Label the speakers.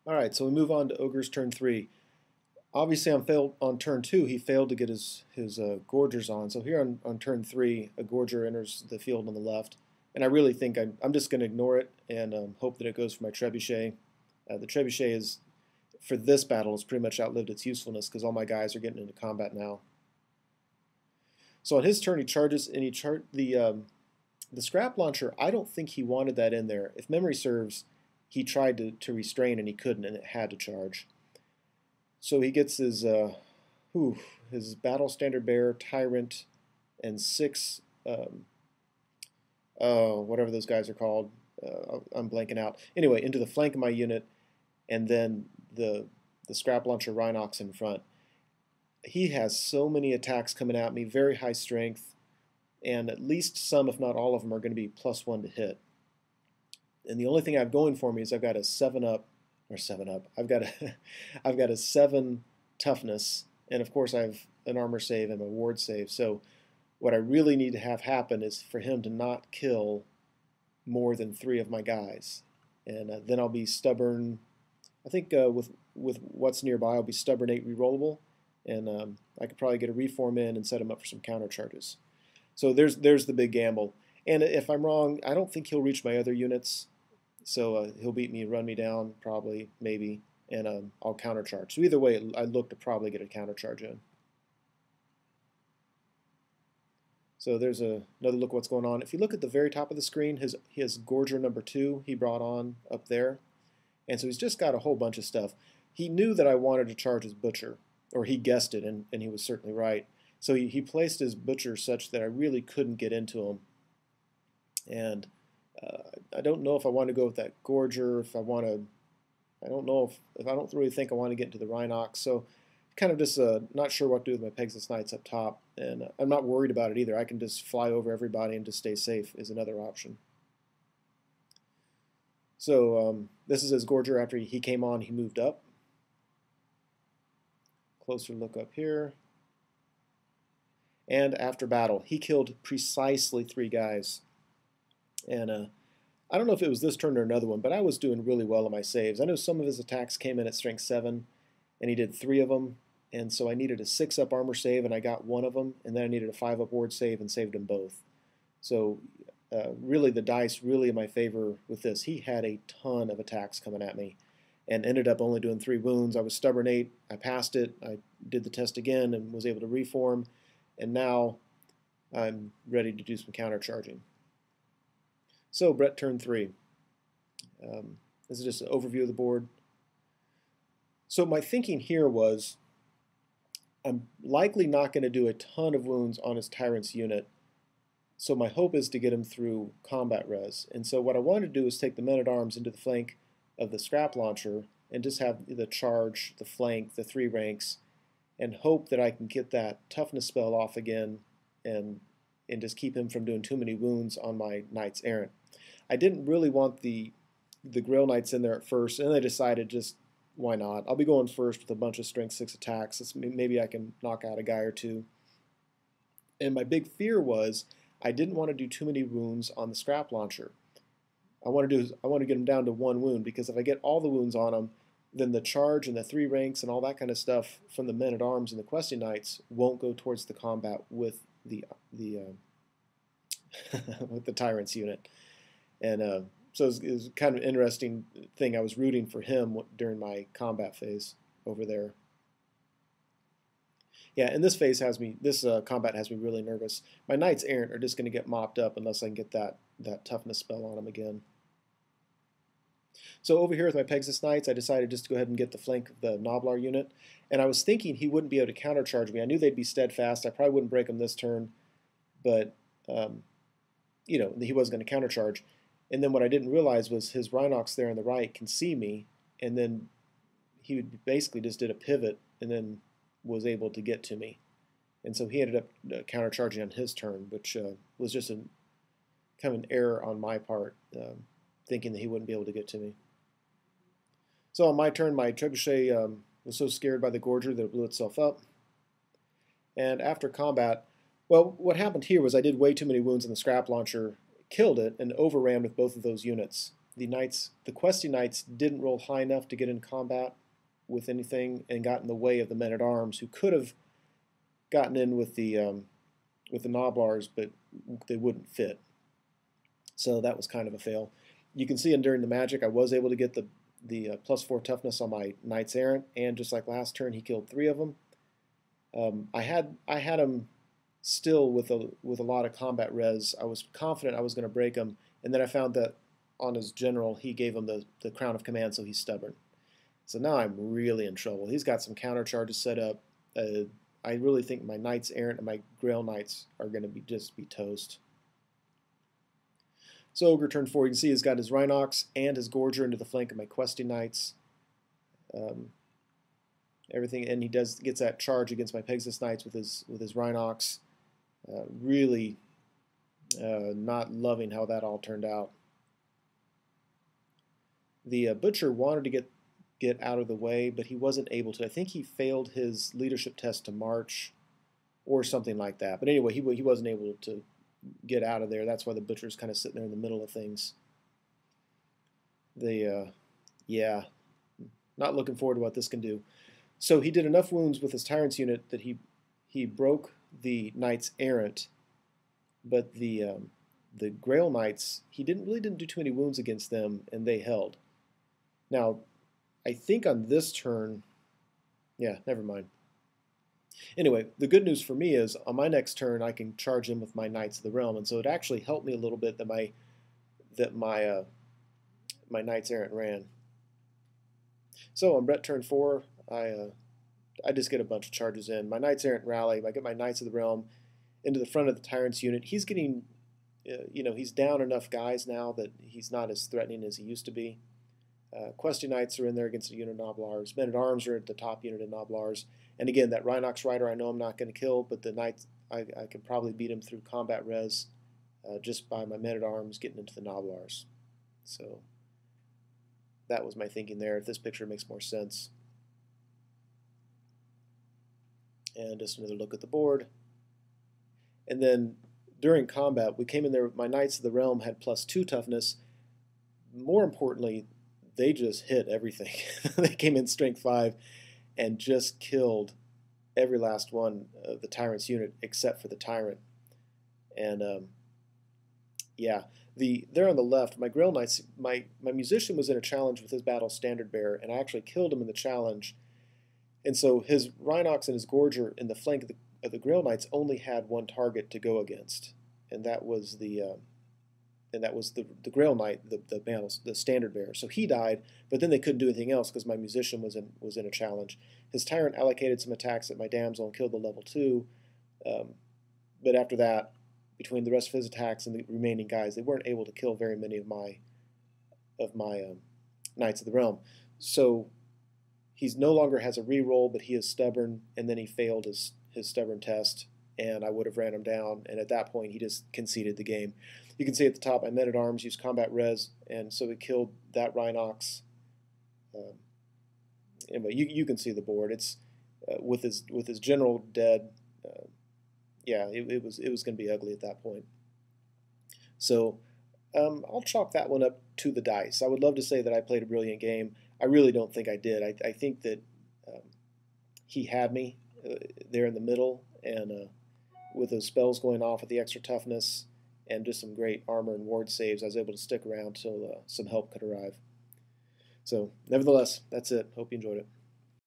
Speaker 1: Alright, so we move on to Ogre's turn 3. Obviously on turn 2 he failed to get his Gorgers on, so here on turn 3 a Gorger enters the field on the left, and I really think I'm just going to ignore it and hope that it goes for my Trebuchet. The Trebuchet is, for this battle, has pretty much outlived its usefulness because all my guys are getting into combat now. So on his turn he charges and the scrap launcher. I don't think he wanted that in there. If memory serves, he tried to restrain and he couldn't, and it had to charge. So he gets his battle standard bearer, tyrant, and 6 whatever those guys are called. I'm blanking out. Anyway, into the flank of my unit, and then the scrap launcher Rhinox in front. He has so many attacks coming at me, very high strength, and at least some, if not all of them, are going to be +1 to hit. And the only thing I have going for me is I've got a 7 up. I've got a I've got a 7 toughness, and of course I have an armor save and a ward save. So what I really need to have happen is for him to not kill more than 3 of my guys, and then I'll be stubborn. I think with what's nearby, I'll be stubborn 8 rerollable, and I could probably get a reform in and set him up for some counter charges. So there's the big gamble. And if I'm wrong, I don't think he'll reach my other units. So he'll beat me, run me down, probably, maybe, and I'll countercharge. So either way, I look to probably get a countercharge in. So there's another look at what's going on. If you look at the very top of the screen, his Gorger number 2 he brought on up there. And so he's just got a whole bunch of stuff. He knew that I wanted to charge his Butcher, or he guessed it, and he was certainly right. So he placed his Butcher such that I really couldn't get into him. And I don't know if I want to go with that Gorger, if I want to, I don't know if I don't really think I want to get into the Rhinox. So kind of just not sure what to do with my Pegasus Knights up top. And I'm not worried about it either. I can just fly over everybody and just stay safe is another option. So this is his Gorger after he came on, he moved up. Closer look up here. And after battle, he killed precisely 3 guys. And I don't know if it was this turn or another one, but I was doing really well on my saves. I know some of his attacks came in at strength 7, and he did 3 of them. And so I needed a 6-up armor save, and I got 1 of them. And then I needed a 5-up ward save and saved them both. So really the dice really in my favor with this. He had a ton of attacks coming at me and ended up only doing 3 wounds. I was stubborn 8. I passed it. I did the test again and was able to reform. And now I'm ready to do some countercharging. So Brett turn 3. This is just an overview of the board. So my thinking here was I'm likely not going to do a ton of wounds on his Tyrant's unit. So my hope is to get him through combat res. And so what I wanted to do is take the men-at-arms into the flank of the scrap launcher and just have the charge, the flank, the 3 ranks, and hope that I can get that toughness spell off again and just keep him from doing too many wounds on my Knights Errant. I didn't really want the Grail Knights in there at first, and I decided just why not? I'll be going first with a bunch of strength 6 attacks. Maybe I can knock out a guy or 2. And my big fear was I didn't want to do too many wounds on the scrap launcher. I want to get him down to 1 wound, because if I get all the wounds on him, then the charge and the 3 ranks and all that kind of stuff from the men-at-arms and the questing knights won't go towards the combat with the with the Tyrant's unit. And so it was kind of an interesting thing. I was rooting for him during my combat phase over there. Yeah, and this combat has me really nervous. My Knights Errant are just going to get mopped up unless I can get that toughness spell on them again. So over here with my Pegasus Knights, I decided just to go ahead and get the flank of the Noblar unit. And I was thinking he wouldn't be able to countercharge me. I knew they'd be steadfast. I probably wouldn't break them this turn, but you know, he wasn't going to countercharge. And then what I didn't realize was his Rhinox there on the right can see me, and then he basically just did a pivot and then was able to get to me. And so he ended up countercharging on his turn, which was just kind of an error on my part, thinking that he wouldn't be able to get to me. So on my turn, my Trebuchet was so scared by the Gorger that it blew itself up. And after combat, well, what happened here was I did way too many wounds in the scrap launcher, killed it, and overran with both of those units. the questy knights didn't roll high enough to get in combat with anything and got in the way of the men-at-arms, who could have gotten in with the Noblars, but they wouldn't fit. So that was kind of a fail. You can see during the magic, I was able to get the +4 toughness on my Knights Errant, and just like last turn, he killed 3 of them. I had him still with a lot of combat res. I was confident I was going to break him, and then I found that on his general, he gave him the Crown of Command, so he's stubborn. So now I'm really in trouble. He's got some counter charges set up. I really think my Knights Errant and my Grail Knights are going to just be toast. So Ogre turn 4, you can see he's got his Rhinox and his Gorger into the flank of my Questy Knights. Everything, and he gets that charge against my Pegasus Knights with his Rhinox. Really not loving how that all turned out. The Butcher wanted to get out of the way, but he wasn't able to. I think he failed his leadership test to march or something like that. But anyway, he wasn't able to get out of there. That's why the Butcher's kind of sitting there in the middle of things. Yeah, not looking forward to what this can do. So he did enough wounds with his Tyrant's unit that he broke the Knights Errant, but the Grail Knights, he really didn't do too many wounds against them, and they held. Now, I think on this turn, yeah, never mind. Anyway, the good news for me is on my next turn I can charge him with my Knights of the Realm, and so it actually helped me a little bit that my Knights Errant ran. So on Brett turn 4, I just get a bunch of charges in. My Knights Errant rally. I get my Knights of the Realm into the front of the Tyrant's unit. He's getting, he's down enough guys now that he's not as threatening as he used to be. Questy Knights are in there against a unit of Noblars. Men-at-Arms are at the top unit of Noblars. And again, that Rhinox Rider I know I'm not going to kill, but the Knights, I can probably beat him through combat res just by my Men-at-Arms getting into the Noblars. So that was my thinking there. If this picture makes more sense. And just another look at the board. And then during combat, we came in there, my Knights of the Realm had +2 toughness. More importantly, they just hit everything. They came in strength 5 and just killed every last one of the Tyrant's unit except for the Tyrant. And yeah, there on the left, my Grail Knights, my Musician was in a challenge with his Battle Standard Bearer, and I actually killed him in the challenge. And so his Rhinox and his Gorger in the flank of the Grail Knights only had one target to go against, and that was the Grail Knight, the Standard Bearer. So he died, but then they couldn't do anything else because my Musician was in a challenge. His Tyrant allocated some attacks at my Damsel and killed the level 2, but after that, between the rest of his attacks and the remaining guys, they weren't able to kill very many of my Knights of the Realm. So he's no longer has a reroll, but he is stubborn, and then he failed his stubborn test, and I would have ran him down, and at that point he just conceded the game. You can see at the top, my Men-at-Arms used combat res, and so he killed that Rhinox. Anyway, you can see the board. It's with his general dead. Yeah, it was going to be ugly at that point. So I'll chalk that one up to the dice. I would love to say that I played a brilliant game. I really don't think I did. I think that he had me there in the middle, and with those spells going off with the extra toughness and just some great armor and ward saves, I was able to stick around till some help could arrive. So nevertheless, that's it. Hope you enjoyed it.